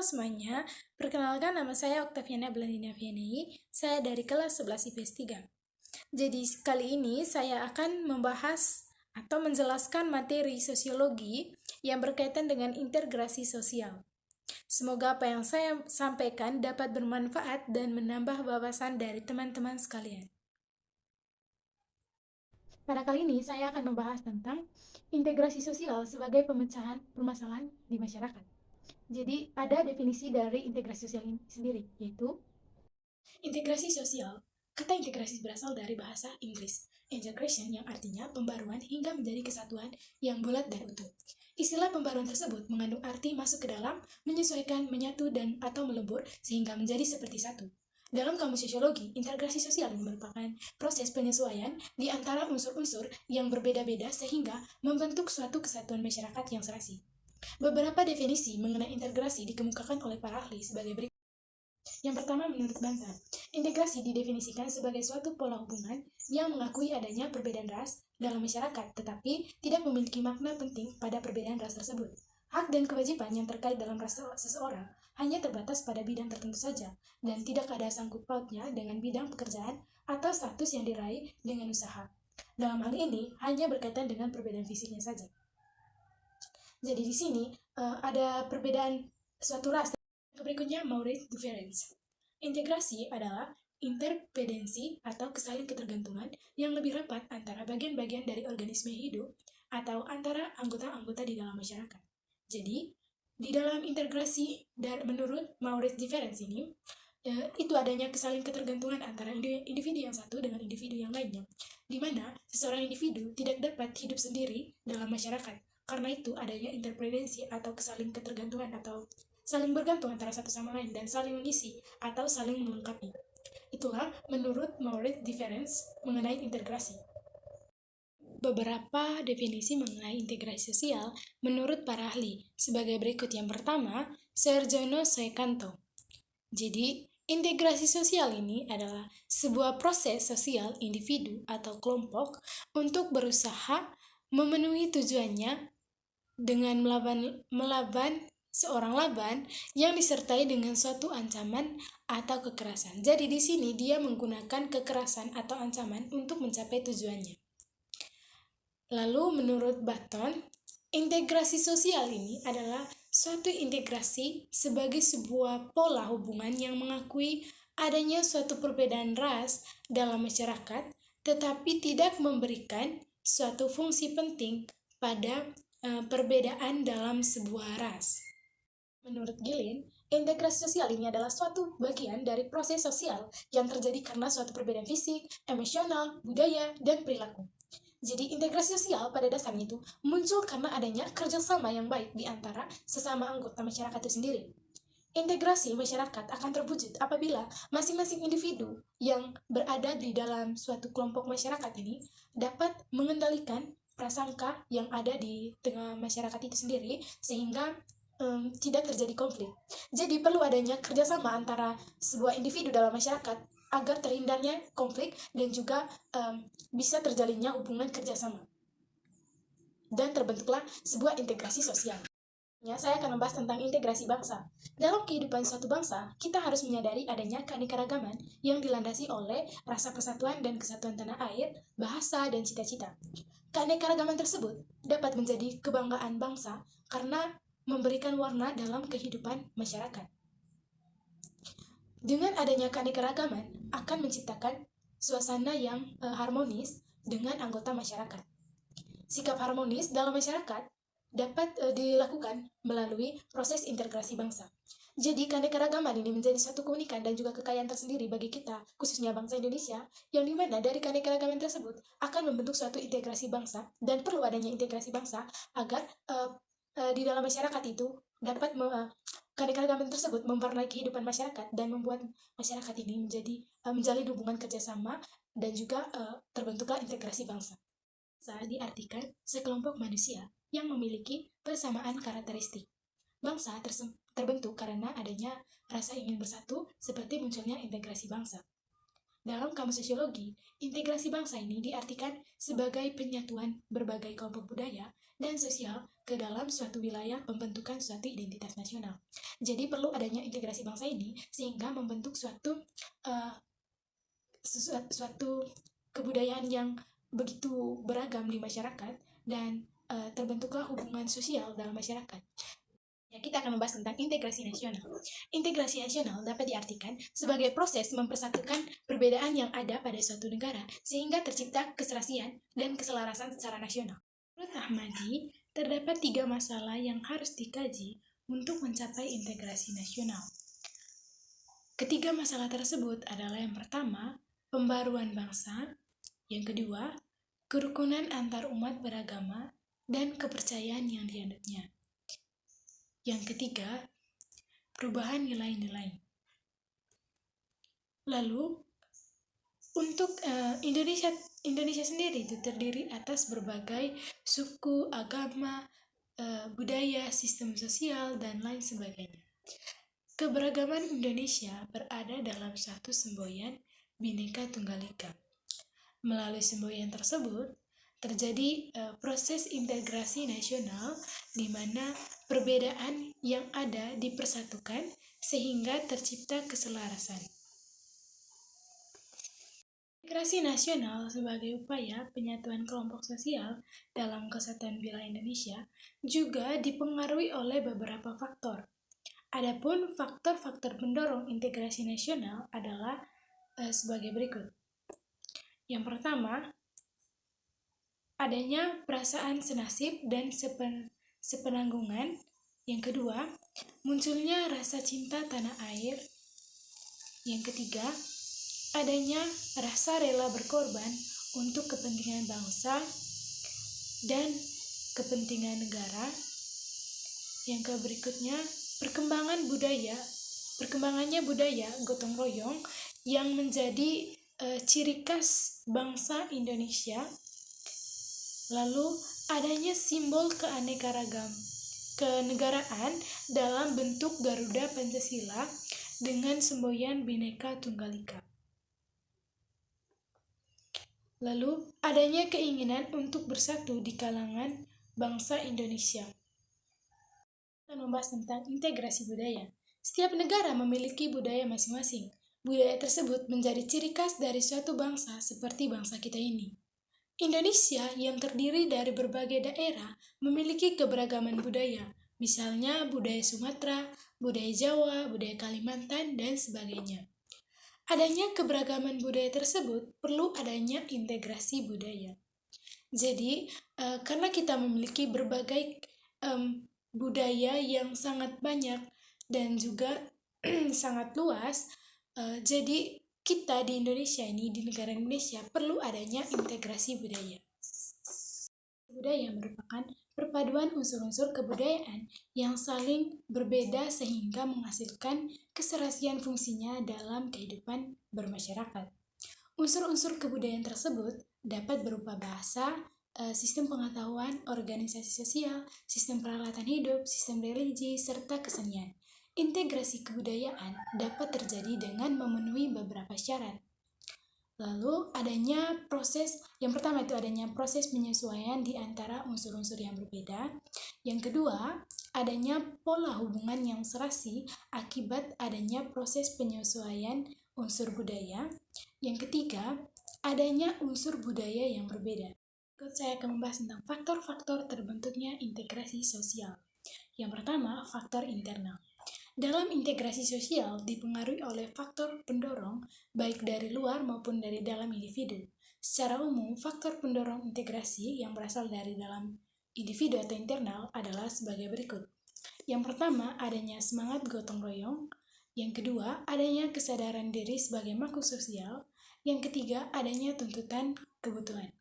Halo semuanya, perkenalkan nama saya Oktaviana Blandina Vianney, saya dari kelas 11 IPS 3. Jadi kali ini saya akan membahas atau menjelaskan materi sosiologi yang berkaitan dengan integrasi sosial. Semoga apa yang saya sampaikan dapat bermanfaat dan menambah wawasan dari teman-teman sekalian. Pada kali ini saya akan membahas tentang integrasi sosial sebagai pemecahan permasalahan di masyarakat. Jadi ada definisi dari integrasi sosial ini sendiri, yaitu integrasi sosial. Kata integrasi berasal dari bahasa Inggris, integration yang artinya pembaruan hingga menjadi kesatuan yang bulat dan utuh. Istilah pembaruan tersebut mengandung arti masuk ke dalam, menyesuaikan, menyatu, dan atau melebur sehingga menjadi seperti satu. Dalam kamus sosiologi, integrasi sosial merupakan proses penyesuaian di antara unsur-unsur yang berbeda-beda sehingga membentuk suatu kesatuan masyarakat yang serasi. Beberapa definisi mengenai integrasi dikemukakan oleh para ahli sebagai berikut. Yang pertama, menurut Bantan, integrasi didefinisikan sebagai suatu pola hubungan yang mengakui adanya perbedaan ras dalam masyarakat, tetapi tidak memiliki makna penting pada perbedaan ras tersebut. Hak dan kewajiban yang terkait dalam ras seseorang hanya terbatas pada bidang tertentu saja, dan tidak ada sangkut pautnya dengan bidang pekerjaan atau status yang diraih dengan usaha. Dalam hal ini, hanya berkaitan dengan perbedaan fisiknya saja. Jadi di sini ada perbedaan suatu ras. Berikutnya, Maurice difference. Integrasi adalah interdependensi atau kesaling ketergantungan yang lebih rapat antara bagian-bagian dari organisme hidup atau antara anggota-anggota di dalam masyarakat. Jadi, di dalam integrasi menurut Maurice difference ini, itu adanya kesaling ketergantungan antara individu yang satu dengan individu yang lainnya, di mana seseorang individu tidak dapat hidup sendiri dalam masyarakat. Karena itu adanya interdependensi atau kesaling ketergantungan atau saling bergantung antara satu sama lain dan saling mengisi atau saling melengkapi. Itulah menurut Maurice difference mengenai integrasi. Beberapa definisi mengenai integrasi sosial menurut para ahli sebagai berikut. Yang pertama, Sergiono Secanto. Jadi, integrasi sosial ini adalah sebuah proses sosial individu atau kelompok untuk berusaha memenuhi tujuannya dengan melawan seorang lawan yang disertai dengan suatu ancaman atau kekerasan. Jadi di sini dia menggunakan kekerasan atau ancaman untuk mencapai tujuannya. Lalu menurut Button, integrasi sosial ini adalah suatu integrasi sebagai sebuah pola hubungan yang mengakui adanya suatu perbedaan ras dalam masyarakat, tetapi tidak memberikan suatu fungsi penting pada perbedaan dalam sebuah ras. Menurut Gillen, integrasi sosial ini adalah suatu bagian dari proses sosial yang terjadi karena suatu perbedaan fisik, emosional, budaya, dan perilaku. Jadi integrasi sosial pada dasarnya itu muncul karena adanya kerjasama yang baik di antara sesama anggota masyarakat itu sendiri. Integrasi masyarakat akan terwujud apabila masing-masing individu yang berada di dalam suatu kelompok masyarakat ini dapat mengendalikan prasangka yang ada di tengah masyarakat itu sendiri sehingga tidak terjadi konflik. Jadi perlu adanya kerjasama antara sebuah individu dalam masyarakat agar terhindarnya konflik dan juga bisa terjalinnya hubungan kerjasama. Dan terbentuklah sebuah integrasi sosial. Saya akan membahas tentang integrasi bangsa. Dalam kehidupan suatu bangsa, kita harus menyadari adanya keanekaragaman yang dilandasi oleh rasa persatuan dan kesatuan tanah air, bahasa, dan cita-cita. Keanekaragaman tersebut dapat menjadi kebanggaan bangsa karena memberikan warna dalam kehidupan masyarakat. Dengan adanya keanekaragaman akan menciptakan suasana yang harmonis dengan anggota masyarakat. Sikap harmonis dalam masyarakat dapat dilakukan melalui proses integrasi bangsa. Jadi keanekaragaman ini menjadi satu keunikan dan juga kekayaan tersendiri bagi kita, khususnya bangsa Indonesia, yang dimana dari keanekaragaman tersebut akan membentuk suatu integrasi bangsa dan perlu adanya integrasi bangsa agar di dalam masyarakat itu dapat keanekaragaman tersebut mewarnai kehidupan masyarakat dan membuat masyarakat ini menjalin hubungan kerjasama dan juga terbentuklah integrasi bangsa. Diartikan sekelompok manusia yang memiliki persamaan karakteristik. Bangsa terbentuk karena adanya rasa ingin bersatu seperti munculnya integrasi bangsa. Dalam kamus sosiologi, integrasi bangsa ini diartikan sebagai penyatuan berbagai kelompok budaya dan sosial ke dalam suatu wilayah pembentukan suatu identitas nasional. Jadi perlu adanya integrasi bangsa ini sehingga membentuk suatu kebudayaan yang begitu beragam di masyarakat dan terbentuklah hubungan sosial dalam masyarakat. Ya, kita akan membahas tentang integrasi nasional. Integrasi nasional dapat diartikan sebagai proses mempersatukan perbedaan yang ada pada suatu negara sehingga tercipta keserasian dan keselarasan secara nasional. Menurut Ahmadi, terdapat 3 masalah yang harus dikaji untuk mencapai integrasi nasional. Ketiga masalah tersebut adalah yang pertama, pembaruan bangsa, yang kedua, kerukunan antar umat beragama, dan kepercayaan yang dianutnya. Yang ketiga, perubahan nilai-nilai. Lalu, untuk Indonesia sendiri itu terdiri atas berbagai suku, agama, budaya, sistem sosial, dan lain sebagainya. Keberagaman Indonesia berada dalam satu semboyan Bhinneka Tunggal Ika. Melalui semboyan tersebut, terjadi proses integrasi nasional di mana perbedaan yang ada dipersatukan sehingga tercipta keselarasan. Integrasi nasional sebagai upaya penyatuan kelompok sosial dalam kesatuan wilayah Indonesia juga dipengaruhi oleh beberapa faktor. Adapun faktor-faktor pendorong integrasi nasional adalah sebagai berikut. Yang pertama, adanya perasaan senasib dan sepenanggungan. Yang kedua, munculnya rasa cinta tanah air. Yang ketiga, adanya rasa rela berkorban untuk kepentingan bangsa dan kepentingan negara. Yang berikutnya, perkembangannya budaya gotong royong yang menjadi ciri khas bangsa Indonesia. Lalu adanya simbol kenegaraan dalam bentuk Garuda Pancasila dengan semboyan Bhinneka Tunggal Ika. Lalu adanya keinginan untuk bersatu di kalangan bangsa Indonesia. Kita akan membahas tentang integrasi budaya. Setiap negara memiliki budaya masing-masing. Budaya tersebut menjadi ciri khas dari suatu bangsa seperti bangsa kita ini. Indonesia yang terdiri dari berbagai daerah memiliki keberagaman budaya, misalnya budaya Sumatera, budaya Jawa, budaya Kalimantan, dan sebagainya. Adanya keberagaman budaya tersebut perlu adanya integrasi budaya. Jadi, karena kita memiliki berbagai budaya yang sangat banyak dan juga sangat luas, jadi kita di Indonesia ini, di negara Indonesia, perlu adanya integrasi budaya. Budaya merupakan perpaduan unsur-unsur kebudayaan yang saling berbeda sehingga menghasilkan keserasian fungsinya dalam kehidupan bermasyarakat. Unsur-unsur kebudayaan tersebut dapat berupa bahasa, sistem pengetahuan, organisasi sosial, sistem peralatan hidup, sistem religi, serta kesenian. Integrasi kebudayaan dapat terjadi dengan memenuhi beberapa syarat. Lalu yang pertama itu adanya proses penyesuaian di antara unsur-unsur yang berbeda. Yang kedua, adanya pola hubungan yang serasi akibat adanya proses penyesuaian unsur budaya. Yang ketiga, adanya unsur budaya yang berbeda. Berikut saya akan membahas tentang faktor-faktor terbentuknya integrasi sosial. Yang pertama, faktor internal. Dalam integrasi sosial dipengaruhi oleh faktor pendorong baik dari luar maupun dari dalam individu. Secara umum, faktor pendorong integrasi yang berasal dari dalam individu atau internal adalah sebagai berikut. Yang pertama, adanya semangat gotong royong. Yang kedua, adanya kesadaran diri sebagai makhluk sosial. Yang ketiga, adanya tuntutan kebutuhan.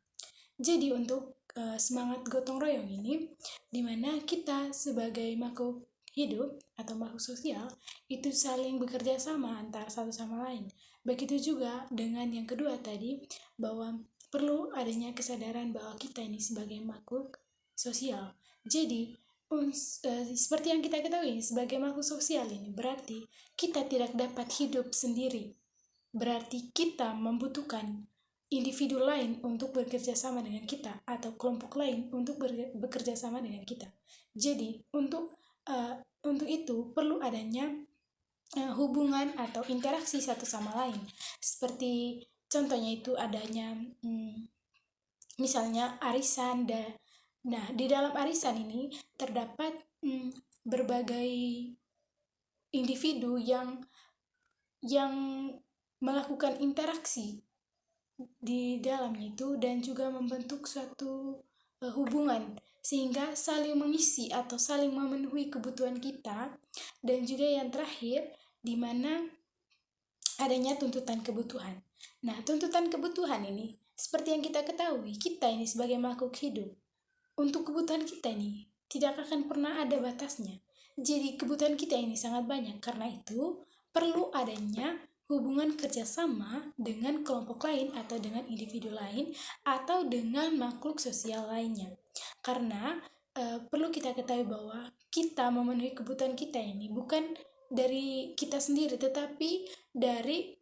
Jadi untuk semangat gotong royong ini, di mana kita sebagai makhluk hidup atau makhluk sosial itu saling bekerja sama antara satu sama lain. Begitu juga dengan yang kedua tadi, bahwa perlu adanya kesadaran bahwa kita ini sebagai makhluk sosial. Jadi seperti yang kita ketahui, sebagai makhluk sosial ini berarti kita tidak dapat hidup sendiri. berarti kita membutuhkan individu lain untuk bekerja sama dengan kita atau kelompok lain untuk bekerja sama dengan kita. Jadi untuk itu perlu adanya hubungan atau interaksi satu sama lain. Seperti contohnya itu adanya misalnya arisan. Nah, di dalam arisan ini terdapat berbagai individu yang melakukan interaksi di dalamnya itu dan juga membentuk suatu hubungan sehingga saling mengisi atau saling memenuhi kebutuhan kita. Dan juga yang terakhir, di mana adanya tuntutan kebutuhan. Nah, tuntutan kebutuhan ini seperti yang kita ketahui, kita ini sebagai makhluk hidup, untuk kebutuhan kita ini tidak akan pernah ada batasnya. Jadi kebutuhan kita ini sangat banyak, karena itu perlu adanya hubungan kerjasama dengan kelompok lain atau dengan individu lain atau dengan makhluk sosial lainnya. Karena perlu kita ketahui bahwa kita memenuhi kebutuhan kita ini bukan dari kita sendiri, tetapi dari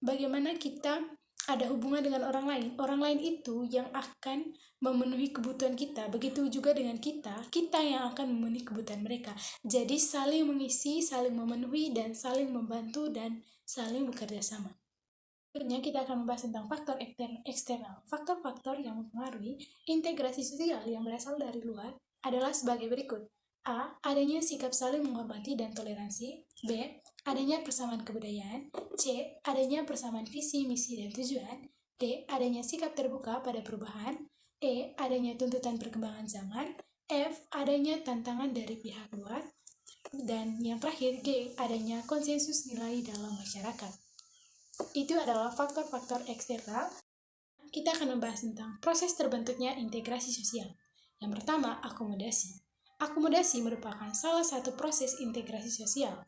bagaimana kita ada hubungan dengan orang lain. Orang lain itu yang akan memenuhi kebutuhan kita. Begitu juga dengan kita yang akan memenuhi kebutuhan mereka. Jadi saling mengisi, saling memenuhi, dan saling membantu dan saling bekerja sama. Berikutnya kita akan membahas tentang faktor eksternal. Faktor-faktor yang mempengaruhi integrasi sosial yang berasal dari luar adalah sebagai berikut. A. Adanya sikap saling menghormati dan toleransi. B. Adanya persamaan kebudayaan. C. Adanya persamaan visi, misi, dan tujuan. D. Adanya sikap terbuka pada perubahan. E. Adanya tuntutan perkembangan zaman. F. Adanya tantangan dari pihak luar. Dan yang terakhir, G. Adanya konsensus nilai dalam masyarakat. Itu adalah faktor-faktor eksternal. Kita akan membahas tentang proses terbentuknya integrasi sosial. Yang pertama, akomodasi. Akomodasi merupakan salah satu proses integrasi sosial.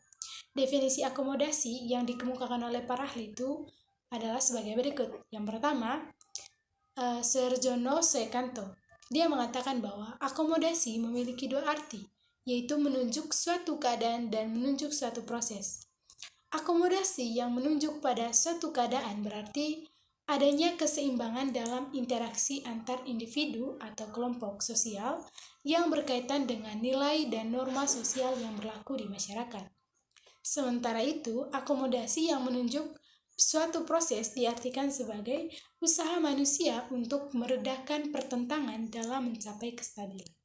Definisi akomodasi yang dikemukakan oleh para ahli itu adalah sebagai berikut. Yang pertama, Sergiono Sekanto. Dia mengatakan bahwa akomodasi memiliki dua arti, yaitu menunjuk suatu keadaan dan menunjuk suatu proses. Akomodasi yang menunjuk pada suatu keadaan berarti adanya keseimbangan dalam interaksi antar individu atau kelompok sosial yang berkaitan dengan nilai dan norma sosial yang berlaku di masyarakat. Sementara itu, akomodasi yang menunjuk suatu proses diartikan sebagai usaha manusia untuk meredakan pertentangan dalam mencapai kestabilan.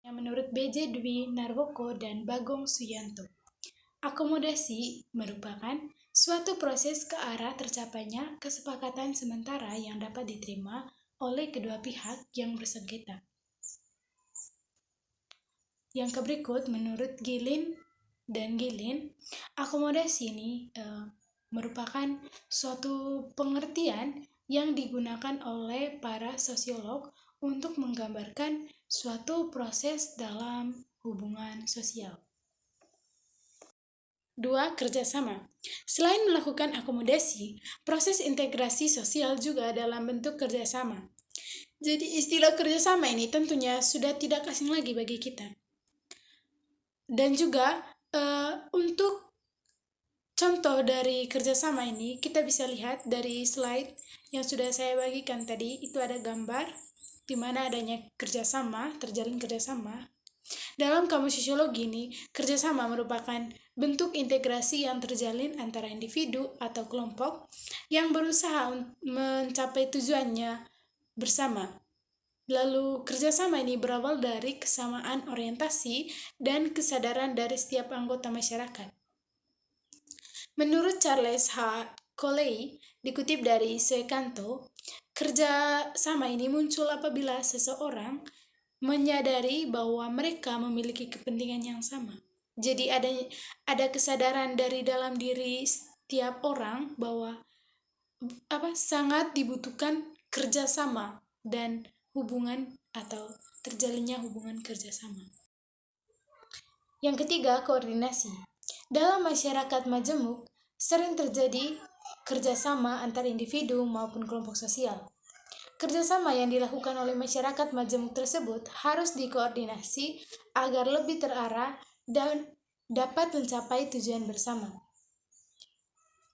Yang menurut B.J. Dwi Narwoko dan Bagong Suyanto, akomodasi merupakan suatu proses ke arah tercapainya kesepakatan sementara yang dapat diterima oleh kedua pihak yang bersengketa. Yang berikut, menurut Gilin dan Gilin, akomodasi ini merupakan suatu pengertian yang digunakan oleh para sosiolog untuk menggambarkan suatu proses dalam hubungan sosial. 2. Kerjasama. Selain melakukan akomodasi, proses integrasi sosial juga dalam bentuk kerjasama. Jadi istilah kerjasama ini tentunya sudah tidak asing lagi bagi kita. Dan juga untuk contoh dari kerjasama ini kita bisa lihat dari slide yang sudah saya bagikan tadi. Itu ada gambar di mana adanya kerjasama, terjalin kerjasama. Dalam kamus sosiologi ini, kerjasama merupakan bentuk integrasi yang terjalin antara individu atau kelompok yang berusaha mencapai tujuannya bersama. Lalu kerjasama ini berawal dari kesamaan orientasi dan kesadaran dari setiap anggota masyarakat. Menurut Charles H. Coley, dikutip dari Sekanto, kerjasama ini muncul apabila seseorang menyadari bahwa mereka memiliki kepentingan yang sama. Jadi ada kesadaran dari dalam diri setiap orang bahwa sangat dibutuhkan kerjasama dan hubungan atau terjalinnya hubungan kerjasama. Yang ketiga, koordinasi. Dalam masyarakat majemuk, sering terjadi kerjasama antar individu maupun kelompok sosial. Kerjasama yang dilakukan oleh masyarakat majemuk tersebut harus dikoordinasi agar lebih terarah dan dapat mencapai tujuan bersama.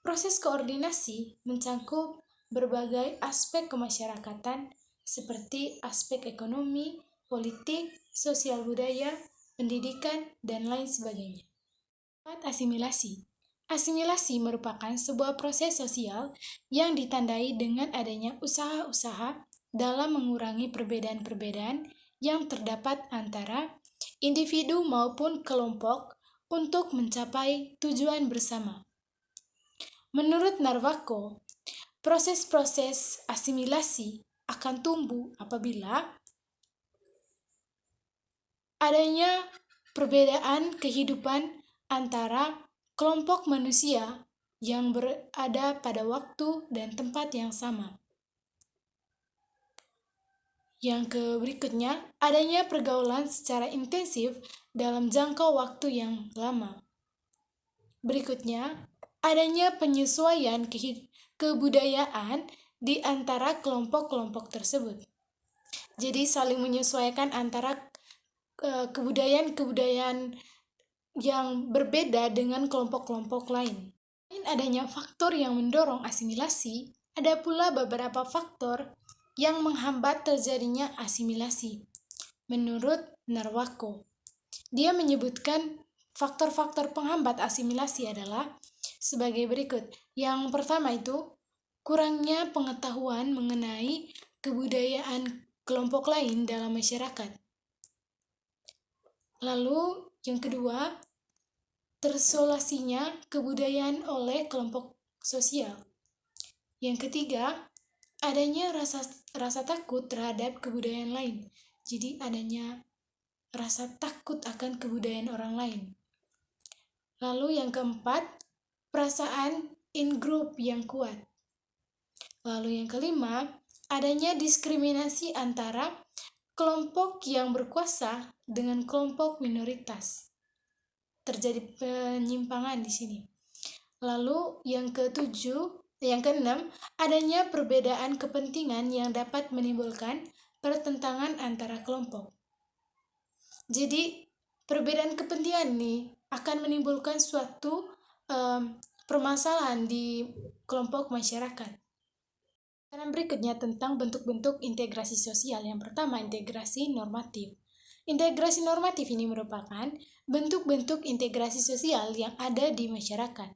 Proses koordinasi mencangkup berbagai aspek kemasyarakatan seperti aspek ekonomi, politik, sosial budaya, pendidikan, dan lain sebagainya. 4. Asimilasi. Asimilasi merupakan sebuah proses sosial yang ditandai dengan adanya usaha-usaha dalam mengurangi perbedaan-perbedaan yang terdapat antara individu maupun kelompok untuk mencapai tujuan bersama. Menurut Narwako, proses-proses asimilasi akan tumbuh apabila adanya perbedaan kehidupan antara kelompok manusia yang berada pada waktu dan tempat yang sama. Yang berikutnya, adanya pergaulan secara intensif dalam jangka waktu yang lama. Berikutnya, adanya penyesuaian kebudayaan di antara kelompok-kelompok tersebut. Jadi saling menyesuaikan antara kebudayaan-kebudayaan yang berbeda dengan kelompok-kelompok lain. Selain adanya faktor yang mendorong asimilasi, ada pula beberapa faktor yang menghambat terjadinya asimilasi. Menurut Narwako, dia menyebutkan faktor-faktor penghambat asimilasi adalah sebagai berikut. Yang pertama itu, kurangnya pengetahuan mengenai kebudayaan kelompok lain dalam masyarakat. Lalu yang kedua, terisolasinya kebudayaan oleh kelompok sosial. Yang ketiga, adanya rasa takut terhadap kebudayaan lain. Jadi adanya rasa takut akan kebudayaan orang lain. Lalu yang keempat, perasaan in group yang kuat. Lalu yang kelima, adanya diskriminasi antara kelompok yang berkuasa dengan kelompok minoritas. Terjadi penyimpangan di sini. Lalu yang keenam, adanya perbedaan kepentingan yang dapat menimbulkan pertentangan antara kelompok. Jadi perbedaan kepentingan ini akan menimbulkan suatu permasalahan di kelompok masyarakat. Sekarang berikutnya tentang bentuk-bentuk integrasi sosial. Yang pertama, integrasi normatif. Integrasi normatif ini merupakan bentuk-bentuk integrasi sosial yang ada di masyarakat.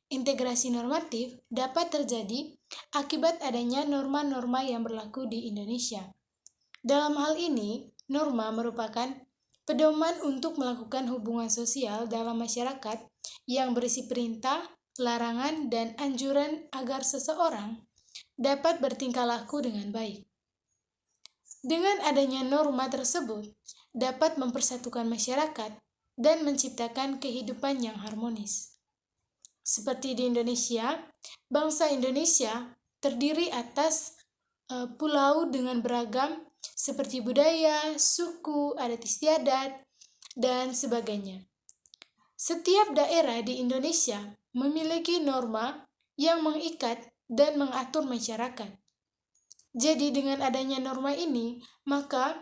Integrasi normatif dapat terjadi akibat adanya norma-norma yang berlaku di Indonesia. Dalam hal ini, norma merupakan pedoman untuk melakukan hubungan sosial dalam masyarakat yang berisi perintah, larangan, dan anjuran agar seseorang dapat bertingkah laku dengan baik. Dengan adanya norma tersebut, dapat mempersatukan masyarakat dan menciptakan kehidupan yang harmonis. Seperti di Indonesia, bangsa Indonesia terdiri atas pulau dengan beragam seperti budaya, suku, adat istiadat, dan sebagainya. Setiap daerah di Indonesia memiliki norma yang mengikat dan mengatur masyarakat. Jadi dengan adanya norma ini, maka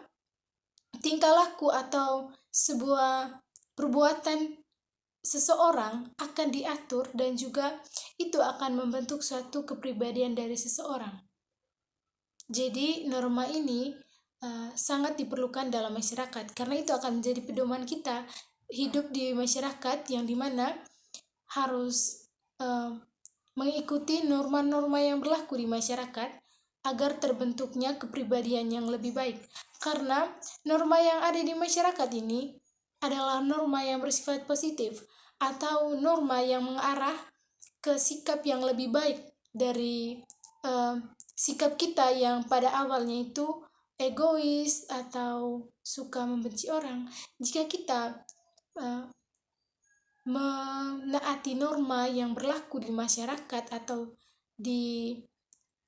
tingkah laku atau sebuah perbuatan seseorang akan diatur dan juga itu akan membentuk suatu kepribadian dari seseorang. Jadi norma ini sangat diperlukan dalam masyarakat karena itu akan menjadi pedoman kita hidup di masyarakat yang dimana harus mengikuti norma-norma yang berlaku di masyarakat agar terbentuknya kepribadian yang lebih baik. Karena norma yang ada di masyarakat ini adalah norma yang bersifat positif atau norma yang mengarah ke sikap yang lebih baik dari sikap kita yang pada awalnya itu egois atau suka membenci orang. Jika kita menaati norma yang berlaku di masyarakat atau di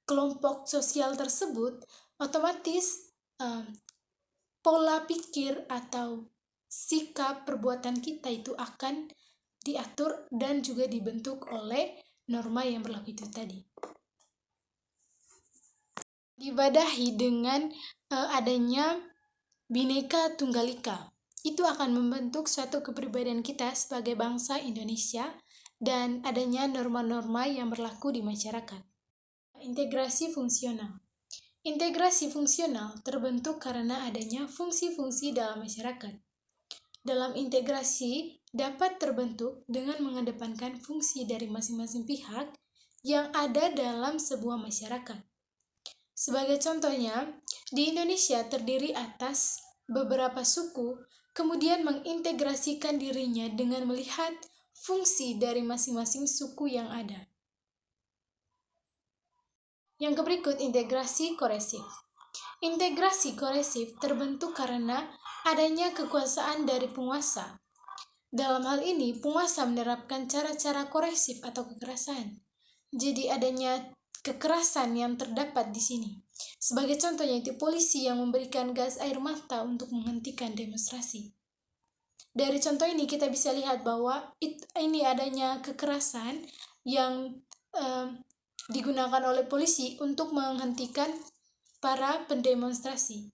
kelompok sosial tersebut, otomatis pola pikir atau sikap perbuatan kita itu akan diatur dan juga dibentuk oleh norma yang berlaku itu tadi. Dibadahi dengan adanya Bhinneka Tunggal Ika. Itu akan membentuk suatu kepribadian kita sebagai bangsa Indonesia dan adanya norma-norma yang berlaku di masyarakat. Integrasi fungsional. Integrasi fungsional terbentuk karena adanya fungsi-fungsi dalam masyarakat. Dalam integrasi dapat terbentuk dengan mengedepankan fungsi dari masing-masing pihak yang ada dalam sebuah masyarakat. Sebagai contohnya, di Indonesia terdiri atas beberapa suku, kemudian mengintegrasikan dirinya dengan melihat fungsi dari masing-masing suku yang ada. Yang berikut, integrasi koresif. Integrasi koresif terbentuk karena adanya kekuasaan dari penguasa. Dalam hal ini, penguasa menerapkan cara-cara koresif atau kekerasan. Jadi adanya kekerasan yang terdapat di sini. Sebagai contohnya itu polisi yang memberikan gas air mata untuk menghentikan demonstrasi. Dari contoh ini kita bisa lihat bahwa ini adanya kekerasan yang digunakan oleh polisi untuk menghentikan para pendemonstrasi.